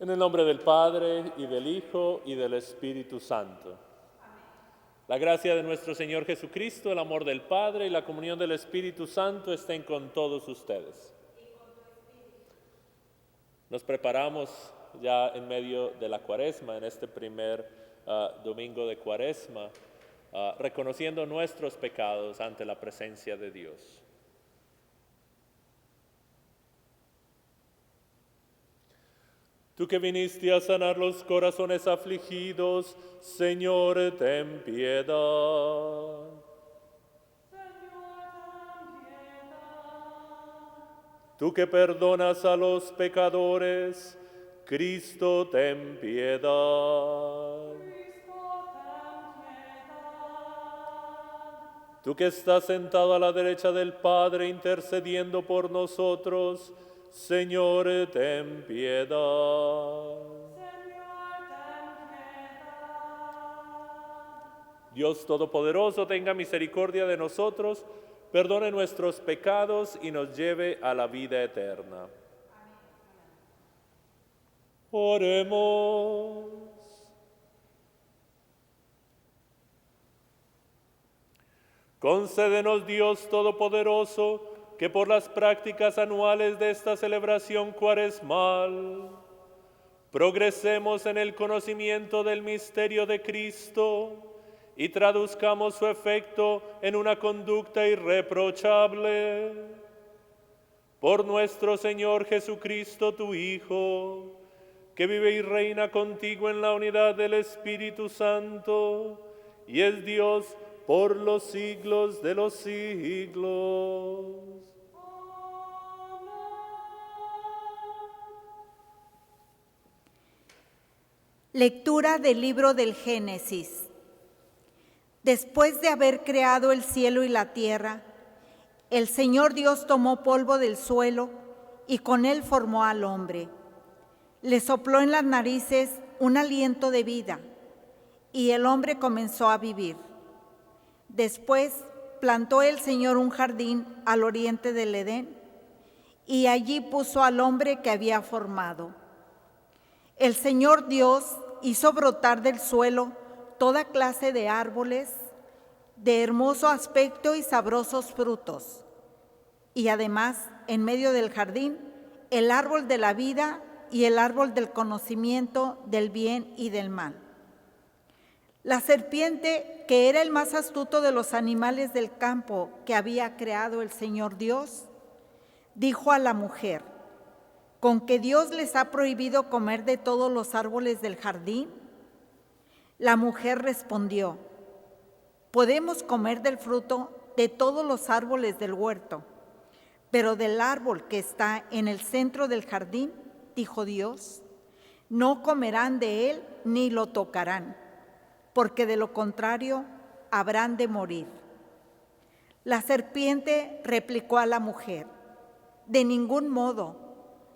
En el nombre del Padre, y del Hijo, y del Espíritu Santo. La gracia de nuestro Señor Jesucristo, el amor del Padre y la comunión del Espíritu Santo estén con todos ustedes. Nos preparamos ya en medio de la Cuaresma, en este primer domingo de Cuaresma, reconociendo nuestros pecados ante la presencia de Dios. Tú que viniste a sanar los corazones afligidos, Señor, ten piedad. Tú que perdonas a los pecadores, Cristo, ten piedad. Tú que estás sentado a la derecha del Padre intercediendo por nosotros, Señor, ten piedad. Dios Todopoderoso, tenga misericordia de nosotros, perdone nuestros pecados y nos lleve a la vida eterna. Oremos. Concédenos, Dios Todopoderoso, que por las prácticas anuales de esta celebración cuaresmal progresemos en el conocimiento del misterio de Cristo y traduzcamos su efecto en una conducta irreprochable. Por nuestro Señor Jesucristo, tu Hijo, que vive y reina contigo en la unidad del Espíritu Santo, y es Dios por los siglos de los siglos. Lectura del libro del Génesis. Después de haber creado el cielo y la tierra, el Señor Dios tomó polvo del suelo y con él formó al hombre. Le sopló en las narices un aliento de vida y el hombre comenzó a vivir. Después plantó el Señor un jardín al oriente del Edén y allí puso al hombre que había formado. El Señor Dios hizo brotar del suelo toda clase de árboles de hermoso aspecto y sabrosos frutos. Y además, en medio del jardín, el árbol de la vida y el árbol del conocimiento del bien y del mal. La serpiente, que era el más astuto de los animales del campo que había creado el Señor Dios, dijo a la mujer: ¿con que Dios les ha prohibido comer de todos los árboles del jardín? La mujer respondió: podemos comer del fruto de todos los árboles del huerto, pero del árbol que está en el centro del jardín, dijo Dios, no comerán de él ni lo tocarán, porque de lo contrario habrán de morir. La serpiente replicó a la mujer: de ningún modo,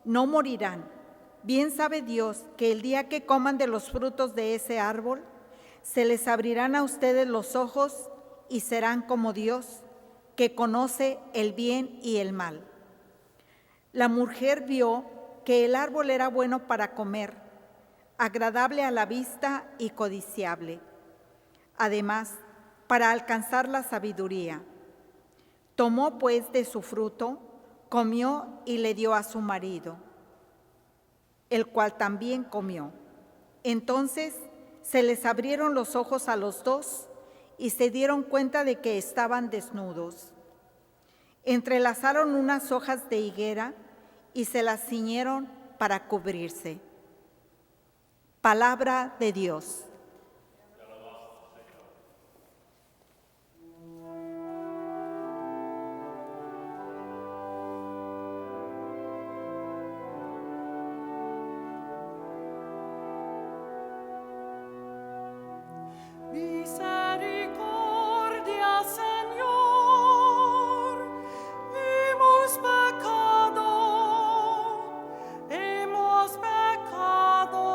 no morirán. Bien sabe Dios que el día que coman de los frutos de ese árbol, se les abrirán a ustedes los ojos y serán como Dios, que conoce el bien y el mal. La mujer vio que el árbol era bueno para comer, agradable a la vista y codiciable. Además, para alcanzar la sabiduría. Tomó pues de su fruto, comió y le dio a su marido, el cual también comió. Entonces se les abrieron los ojos a los dos y se dieron cuenta de que estaban desnudos. Entrelazaron unas hojas de higuera y se las ciñeron para cubrirse. Palabra de Dios. Misericordia, Señor, hemos pecado, hemos pecado.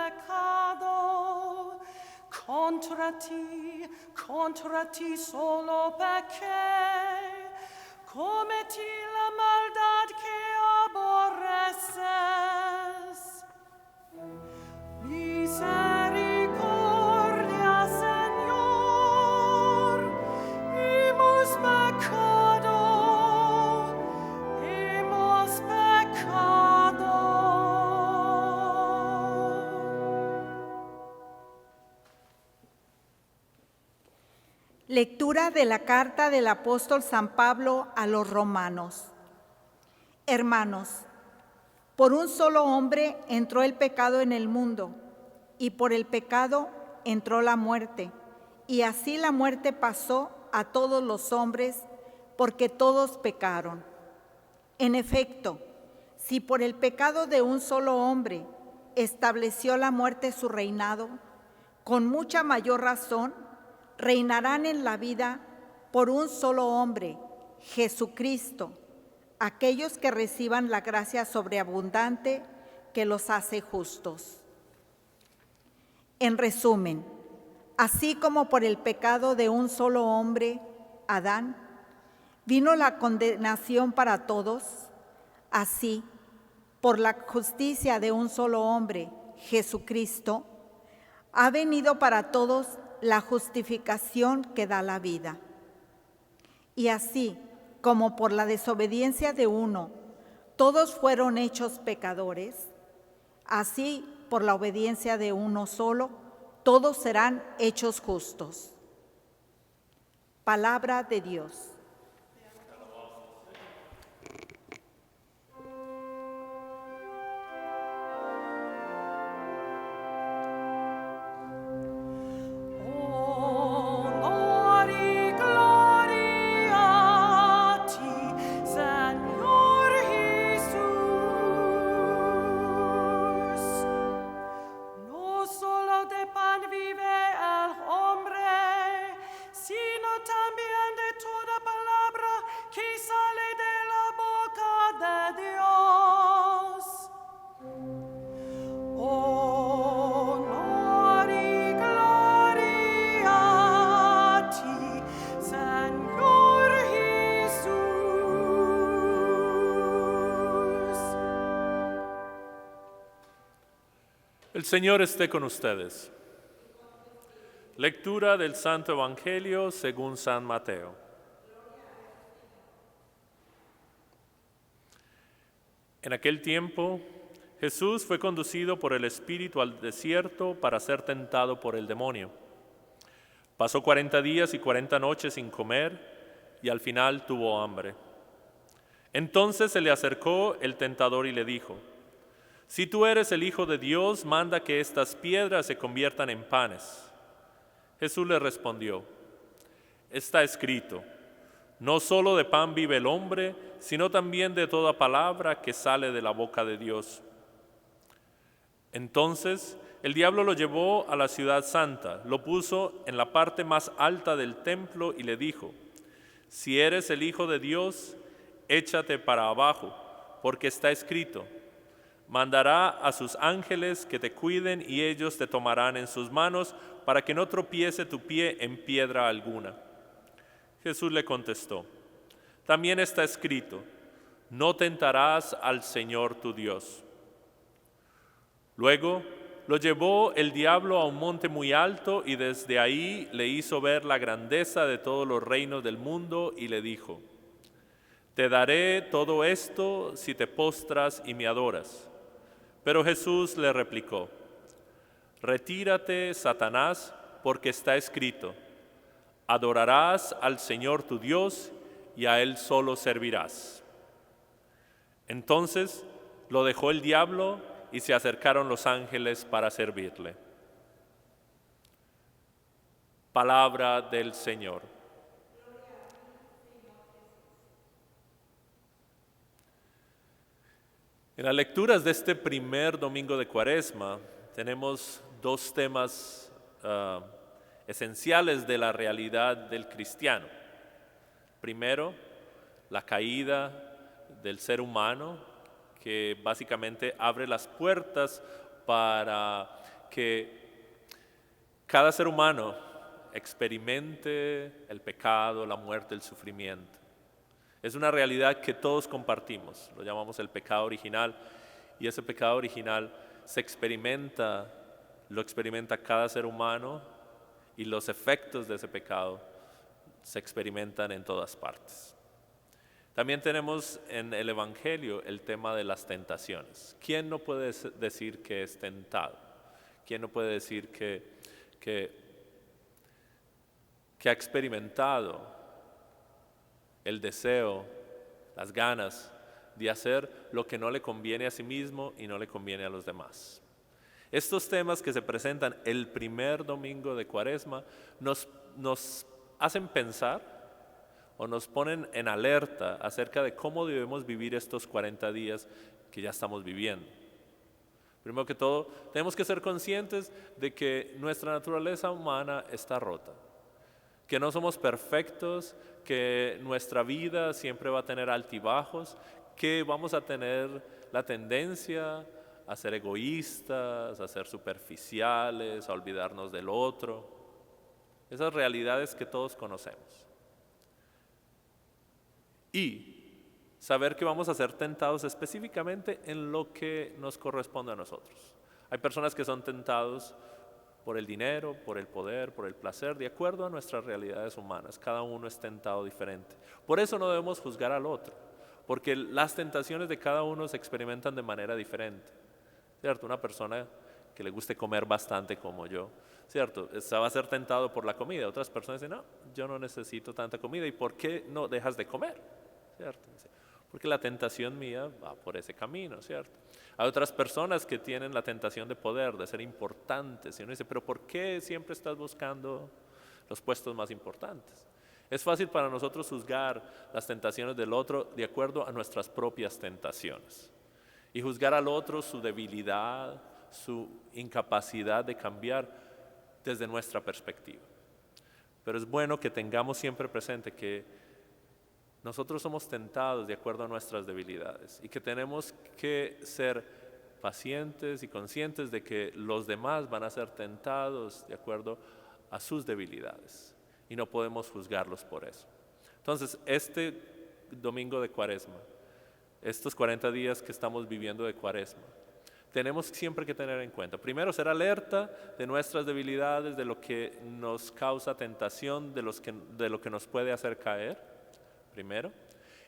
pecado. Contra ti solo pequé, cometí la maldad que aborreces. Misericordia, Señor, hemos pecado, hemos pecado. Lectura de la carta del apóstol San Pablo a los romanos. Hermanos, por un solo hombre entró el pecado en el mundo, y por el pecado entró la muerte, y así la muerte pasó a todos los hombres, porque todos pecaron. En efecto, si por el pecado de un solo hombre estableció la muerte su reinado, con mucha mayor razón reinarán en la vida por un solo hombre, Jesucristo, aquellos que reciban la gracia sobreabundante que los hace justos. En resumen, así como por el pecado de un solo hombre, Adán, vino la condenación para todos, así, por la justicia de un solo hombre, Jesucristo, ha venido para todos la justificación que da la vida. Y así, como por la desobediencia de uno, todos fueron hechos pecadores, así por la obediencia de uno solo, todos serán hechos justos. Palabra de Dios. Honor y gloria a ti, Señor Jesús. No solo de pan vive el hombre, sino también de toda palabra que sale de la boca de Dios. Honor y gloria a ti, Señor Jesús. El Señor esté con ustedes. Lectura del Santo Evangelio según San Mateo. En aquel tiempo, Jesús fue conducido por el Espíritu al desierto para ser tentado por el demonio. Pasó 40 días y 40 noches sin comer y al final tuvo hambre. Entonces se le acercó el tentador y le dijo: «Si tú eres el Hijo de Dios, manda que estas piedras se conviertan en panes». Jesús le respondió: «Está escrito, no solo de pan vive el hombre, sino también de toda palabra que sale de la boca de Dios». Entonces el diablo lo llevó a la ciudad santa, lo puso en la parte más alta del templo y le dijo: «Si eres el Hijo de Dios, échate para abajo, porque está escrito, mandará a sus ángeles que te cuiden y ellos te tomarán en sus manos para que no tropiece tu pie en piedra alguna». Jesús le contestó: «También está escrito, no tentarás al Señor tu Dios». Luego lo llevó el diablo a un monte muy alto y desde ahí le hizo ver la grandeza de todos los reinos del mundo y le dijo: «Te daré todo esto si te postras y me adoras». Pero Jesús le replicó: «Retírate, Satanás, porque está escrito, adorarás al Señor tu Dios y a Él solo servirás». Entonces lo dejó el diablo y se acercaron los ángeles para servirle. Palabra del Señor. En las lecturas de este primer domingo de Cuaresma tenemos dos temas esenciales de la realidad del cristiano. Primero, la caída del ser humano, que básicamente abre las puertas para que cada ser humano experimente el pecado, la muerte, el sufrimiento. Es una realidad que todos compartimos, lo llamamos el pecado original, y ese pecado original lo experimenta cada ser humano, y los efectos de ese pecado se experimentan en todas partes. También tenemos en el Evangelio el tema de las tentaciones. ¿Quién no puede decir que es tentado? ¿Quién no puede decir que ha experimentado el deseo, las ganas de hacer lo que no le conviene a sí mismo y no le conviene a los demás? Estos temas que se presentan el primer domingo de Cuaresma nos hacen pensar o nos ponen en alerta acerca de cómo debemos vivir estos 40 días que ya estamos viviendo. Primero que todo, tenemos que ser conscientes de que nuestra naturaleza humana está rota, que no somos perfectos, que nuestra vida siempre va a tener altibajos, que vamos a tener la tendencia a ser egoístas, a ser superficiales, a olvidarnos del otro. Esas realidades que todos conocemos. Y saber que vamos a ser tentados específicamente en lo que nos corresponde a nosotros. Hay personas que son tentados por el dinero, por el poder, por el placer, de acuerdo a nuestras realidades humanas. Cada uno es tentado diferente. Por eso no debemos juzgar al otro, porque las tentaciones de cada uno se experimentan de manera diferente. ¿Cierto? Una persona que le guste comer bastante como yo, ¿cierto? Va a ser tentado por la comida. Otras personas dicen, no, yo no necesito tanta comida. ¿Y por qué no dejas de comer? ¿Cierto? Porque la tentación mía va por ese camino, ¿cierto? Hay otras personas que tienen la tentación de poder, de ser importantes. Y uno dice, pero ¿por qué siempre estás buscando los puestos más importantes? Es fácil para nosotros juzgar las tentaciones del otro de acuerdo a nuestras propias tentaciones. Y juzgar al otro su debilidad, su incapacidad de cambiar desde nuestra perspectiva. Pero es bueno que tengamos siempre presente que nosotros somos tentados de acuerdo a nuestras debilidades y que tenemos que ser pacientes y conscientes de que los demás van a ser tentados de acuerdo a sus debilidades y no podemos juzgarlos por eso. Entonces, este domingo de Cuaresma, estos 40 días que estamos viviendo de Cuaresma, tenemos siempre que tener en cuenta, primero, ser alerta de nuestras debilidades, de lo que nos causa tentación, de lo que nos puede hacer caer, primero.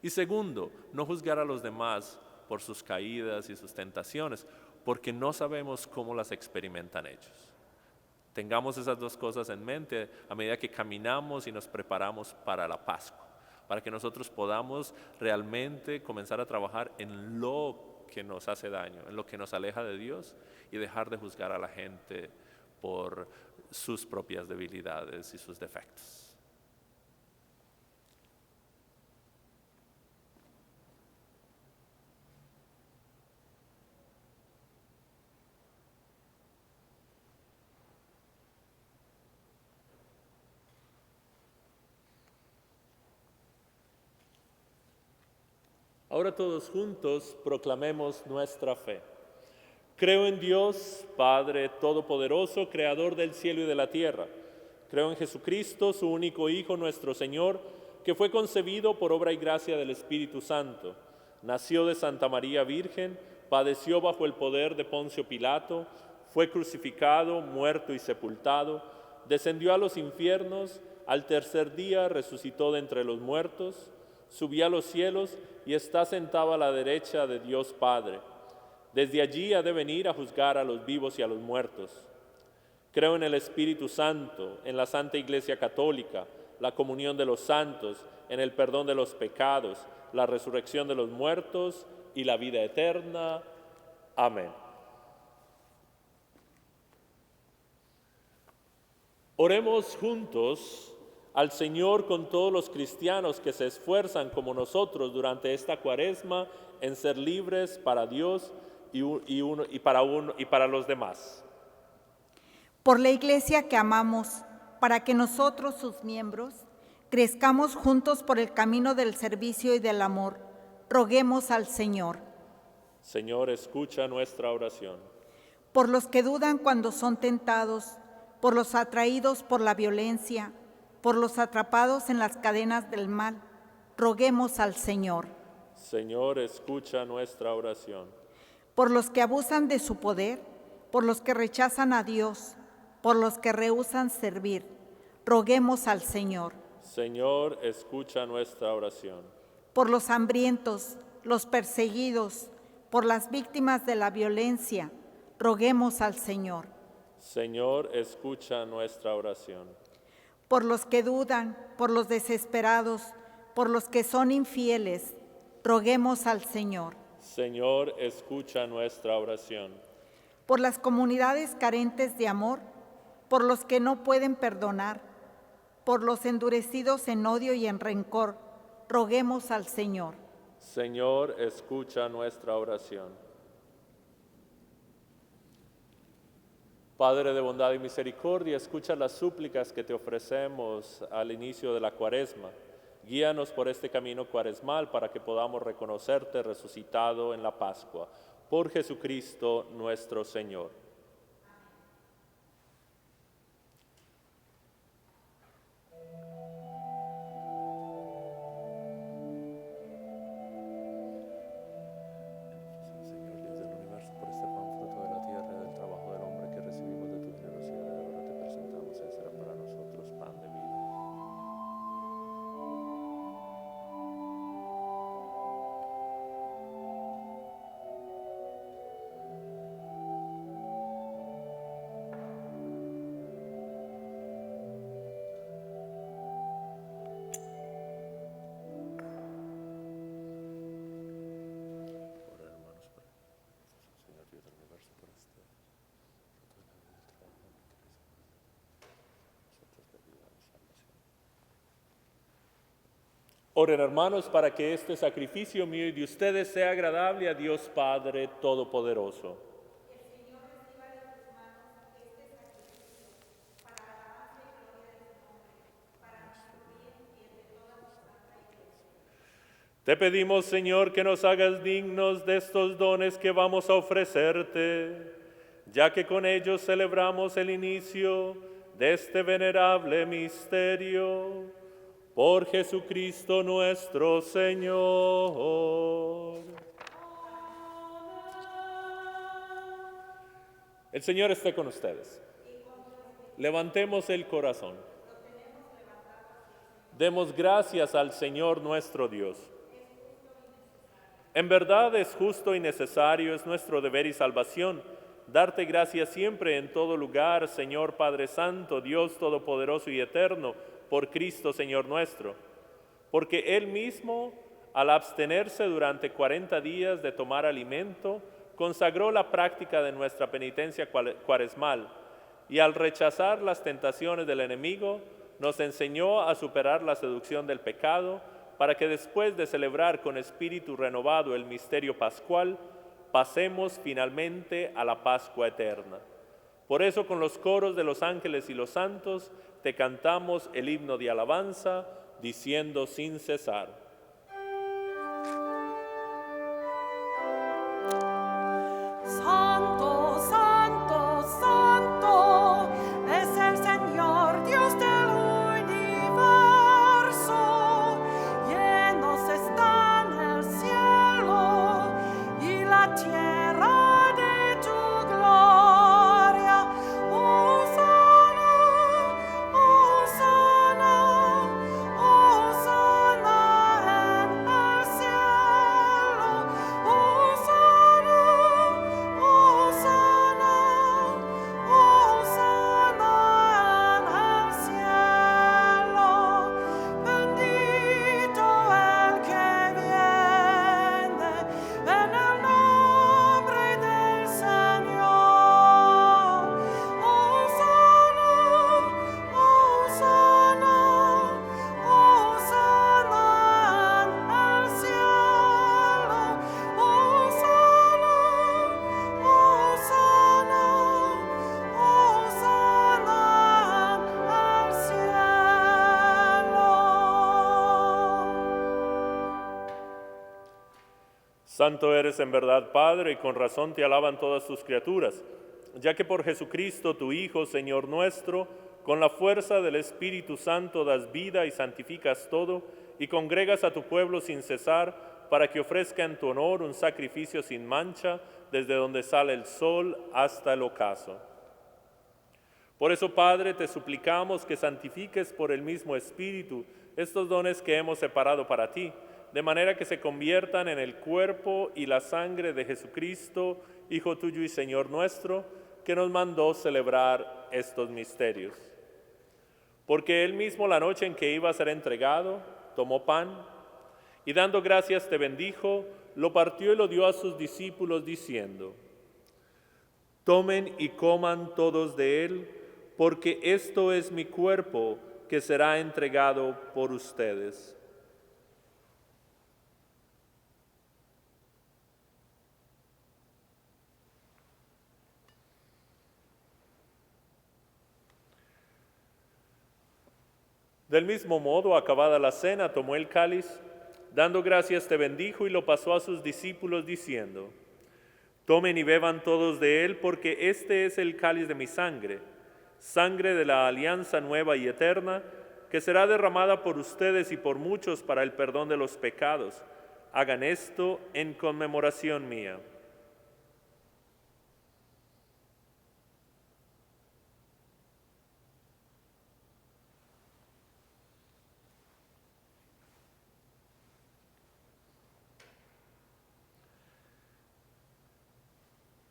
Y segundo, no juzgar a los demás por sus caídas y sus tentaciones, porque no sabemos cómo las experimentan ellos. Tengamos esas dos cosas en mente a medida que caminamos y nos preparamos para la Pascua, para que nosotros podamos realmente comenzar a trabajar en lo que nos hace daño, en lo que nos aleja de Dios y dejar de juzgar a la gente por sus propias debilidades y sus defectos. Ahora todos juntos proclamemos nuestra fe. Creo en Dios, Padre Todopoderoso, Creador del cielo y de la tierra. Creo en Jesucristo, su único Hijo, nuestro Señor, que fue concebido por obra y gracia del Espíritu Santo. Nació de Santa María Virgen, padeció bajo el poder de Poncio Pilato, fue crucificado, muerto y sepultado, descendió a los infiernos, al tercer día resucitó de entre los muertos, subió a los cielos y está sentado a la derecha de Dios Padre. Desde allí ha de venir a juzgar a los vivos y a los muertos. Creo en el Espíritu Santo, en la Santa Iglesia Católica, la comunión de los santos, en el perdón de los pecados, la resurrección de los muertos y la vida eterna. Amén. Oremos juntos al Señor con todos los cristianos que se esfuerzan como nosotros durante esta Cuaresma en ser libres para Dios y para los demás. Por la Iglesia que amamos, para que nosotros, sus miembros, crezcamos juntos por el camino del servicio y del amor, roguemos al Señor. Señor, escucha nuestra oración. por los que dudan cuando son tentados, por los atraídos por la violencia, por los atrapados en las cadenas del mal, roguemos al Señor. Señor, escucha nuestra oración. Por los que abusan de su poder, por los que rechazan a Dios, por los que rehúsan servir, roguemos al Señor. Señor, escucha nuestra oración. Por los hambrientos, los perseguidos, por las víctimas de la violencia, roguemos al Señor. Señor, escucha nuestra oración. Por los que dudan, por los desesperados, por los que son infieles, roguemos al Señor. Señor, escucha nuestra oración. Por las comunidades carentes de amor, por los que no pueden perdonar, por los endurecidos en odio y en rencor, roguemos al Señor. Señor, escucha nuestra oración. Padre de bondad y misericordia, escucha las súplicas que te ofrecemos al inicio de la Cuaresma. Guíanos por este camino cuaresmal para que podamos reconocerte resucitado en la Pascua. Por Jesucristo nuestro Señor. Señor Dios del universo, por este pan fruto de la tierra y del trabajo del hombre que recibimos de tu generosidad, ahora te presentamos, Él será para nosotros pan de vida. Oren, hermanos, para que este sacrificio mío y de ustedes sea agradable a Dios Padre Todopoderoso. El Señor reciba de tus manos este sacrificio para la alabanza y gloria de su nombre, para nuestro bien y el de toda su santa iglesia. Te pedimos, Señor, que nos hagas dignos de estos dones que vamos a ofrecerte, ya que con ellos celebramos el inicio de este venerable misterio. Por Jesucristo nuestro Señor. El Señor esté con ustedes. Levantemos el corazón. Demos gracias al Señor nuestro Dios. En verdad es justo y necesario, es nuestro deber y salvación, darte gracias siempre en todo lugar, Señor Padre Santo, Dios Todopoderoso y Eterno, por Cristo Señor nuestro, porque Él mismo, al abstenerse durante 40 días de tomar alimento, consagró la práctica de nuestra penitencia cuaresmal, y al rechazar las tentaciones del enemigo, nos enseñó a superar la seducción del pecado, para que después de celebrar con espíritu renovado el misterio pascual, pasemos finalmente a la Pascua eterna. Por eso, con los coros de los ángeles y los santos, te cantamos el himno de alabanza, diciendo sin cesar. Santo, santo, santo, es el Señor Dios del universo. Llenos están el cielo y la tierra de tu gloria. Hosana, Hosana, Hosana en el cielo. Hosana, Hosana, Hosana en el cielo. Bendito el que viene en el nombre del Señor. Hosana, Hosana, Hosana en el cielo. Hosana, Hosana, Hosana en el cielo. Santo eres en verdad, Padre, y con razón te alaban todas tus criaturas. ya que por Jesucristo, tu Hijo, Señor nuestro, con la fuerza del Espíritu Santo das vida y santificas todo, y congregas a tu pueblo sin cesar, para que ofrezca en tu honor un sacrificio sin mancha, desde donde sale el sol hasta el ocaso. Por eso, Padre, te suplicamos que santifiques por el mismo Espíritu estos dones que hemos separado para ti, de manera que se conviertan en el cuerpo y la sangre de Jesucristo, Hijo tuyo y Señor nuestro, que nos mandó celebrar estos misterios. Porque él mismo, la noche en que iba a ser entregado, tomó pan y dando gracias te bendijo, lo partió y lo dio a sus discípulos diciendo: tomen y coman todos de él, porque esto es mi cuerpo que será entregado por ustedes. Del mismo modo, acabada la cena, tomó el cáliz, dando gracias te bendijo y lo pasó a sus discípulos diciendo: tomen y beban todos de él, porque este es el cáliz de mi sangre, sangre de la alianza nueva y eterna, que será derramada por ustedes y por muchos para el perdón de los pecados. Hagan esto en conmemoración mía.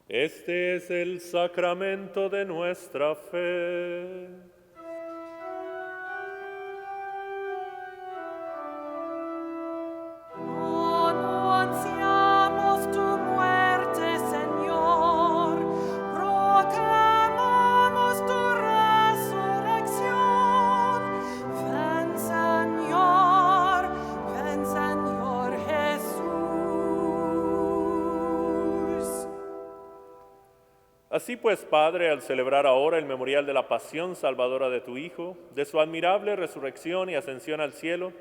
Este es el sacramento de nuestra fe. Anunciamos tu muerte, Señor, proclamamos tu resurrección. Ven Señor Jesús. Así pues, Padre, al celebrar ahora el memorial de la pasión salvadora de tu Hijo, de su admirable resurrección y ascensión al cielo,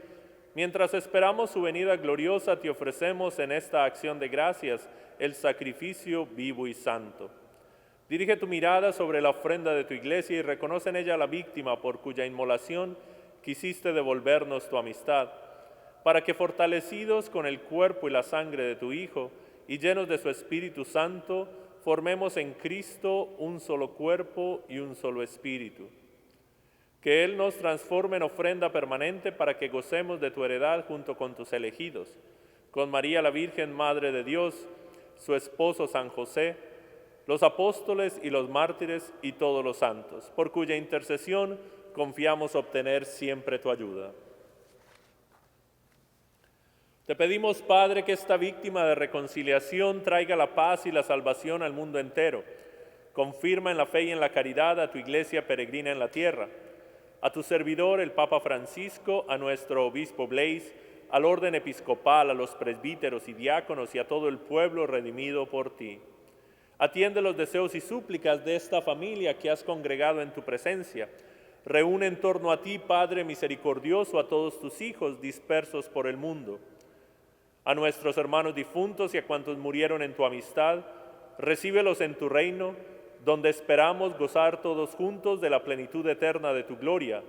mientras esperamos su venida gloriosa, te ofrecemos en esta acción de gracias el sacrificio vivo y santo. Dirige tu mirada sobre la ofrenda de tu iglesia y reconoce en ella la víctima por cuya inmolación quisiste devolvernos tu amistad, para que fortalecidos con el cuerpo y la sangre de tu Hijo y llenos de su Espíritu Santo, formemos en Cristo un solo cuerpo y un solo espíritu. Que Él nos transforme en ofrenda permanente para que gocemos de tu heredad junto con tus elegidos, con María la Virgen, Madre de Dios, su esposo San José, los apóstoles y los mártires y todos los santos, por cuya intercesión confiamos obtener siempre tu ayuda. Te pedimos, Padre, que esta víctima de reconciliación traiga la paz y la salvación al mundo entero. Confirma en la fe y en la caridad a tu iglesia peregrina en la tierra, a tu servidor, el Papa Francisco, a nuestro obispo Blaise, al orden episcopal, a los presbíteros y diáconos y a todo el pueblo redimido por ti. Atiende los deseos y súplicas de esta familia que has congregado en tu presencia. Reúne en torno a ti, Padre misericordioso, a todos tus hijos dispersos por el mundo. A nuestros hermanos difuntos y a cuantos murieron en tu amistad, recíbelos en tu reino, donde esperamos gozar todos juntos de la plenitud eterna de tu gloria.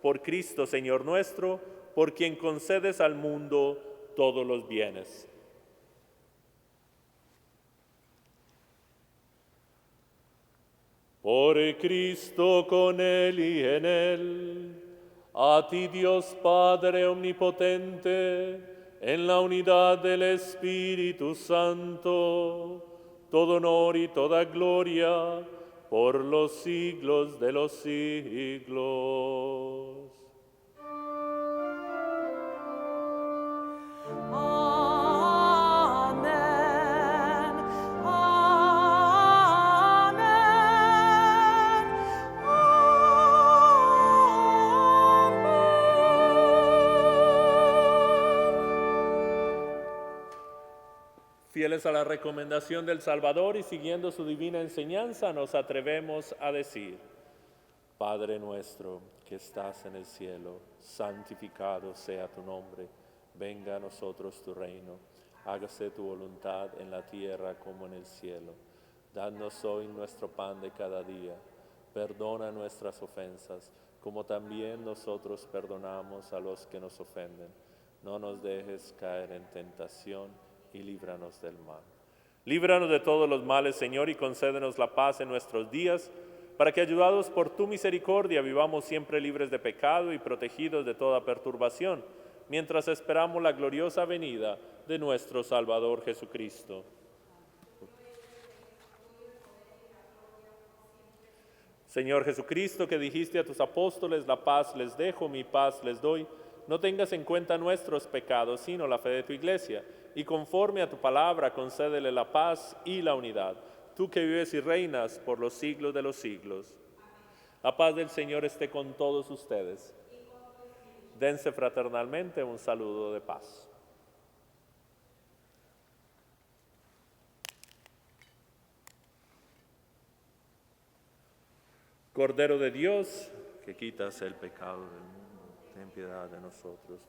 Por Cristo, Señor nuestro, por quien concedes al mundo todos los bienes. Por Cristo, con Él y en Él, a ti Dios Padre omnipotente, en la unidad del Espíritu Santo, todo honor y toda gloria por los siglos de los siglos. Amén. Fieles a la recomendación del Salvador y siguiendo su divina enseñanza, nos atrevemos a decir: Padre nuestro que estás en el cielo, santificado sea tu nombre. Venga a nosotros tu reino. Hágase tu voluntad en la tierra como en el cielo. Danos hoy nuestro pan de cada día. Perdona nuestras ofensas, como también nosotros perdonamos a los que nos ofenden. No nos dejes caer en tentación y líbranos del mal. Líbranos de todos los males, Señor, y concédenos la paz en nuestros días, para que, ayudados por tu misericordia, vivamos siempre libres de pecado y protegidos de toda perturbación, mientras esperamos la gloriosa venida de nuestro Salvador Jesucristo. Señor Jesucristo, que dijiste a tus apóstoles, la paz les dejo, mi paz les doy, no tengas en cuenta nuestros pecados, sino la fe de tu iglesia, y conforme a tu palabra concédele la paz y la unidad, tú que vives y reinas por los siglos de los siglos. La paz del Señor esté con todos ustedes. Dense fraternalmente un saludo de paz. Cordero de Dios, que quitas el pecado del mundo, ten piedad de nosotros.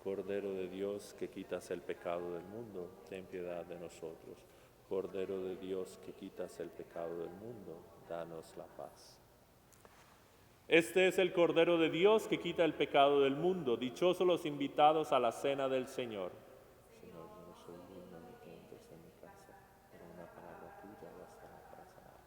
Cordero de Dios, que quitas el pecado del mundo, ten piedad de nosotros. Cordero de Dios, que quitas el pecado del mundo, danos la paz. Este es el Cordero de Dios que quita el pecado del mundo. Dichosos los invitados a la cena del Señor. Señor, yo no soy digno ni que entres en mi casa, pero una palabra tuya bastará para sanar.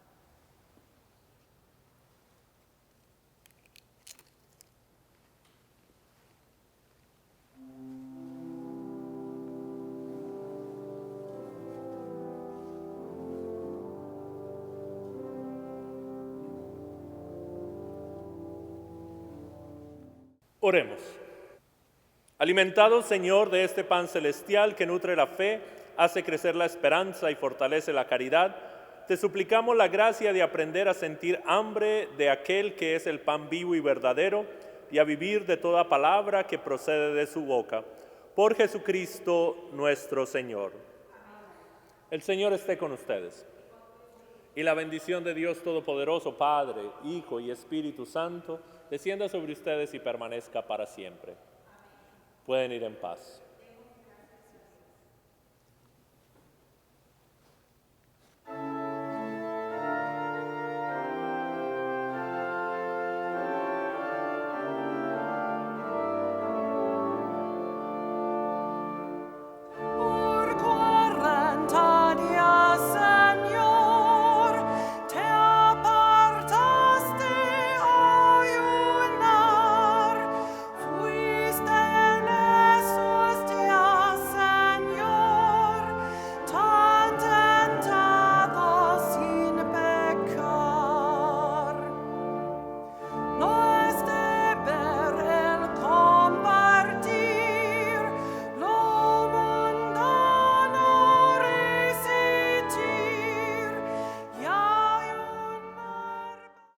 Oremos. Alimentados, Señor, de este pan celestial que nutre la fe, hace crecer la esperanza y fortalece la caridad, te suplicamos la gracia de aprender a sentir hambre de aquel que es el pan vivo y verdadero y a vivir de toda palabra que procede de su boca. Por Jesucristo nuestro Señor. El Señor esté con ustedes. Y la bendición de Dios Todopoderoso, Padre, Hijo y Espíritu Santo, descienda sobre ustedes y permanezca para siempre. Pueden ir en paz.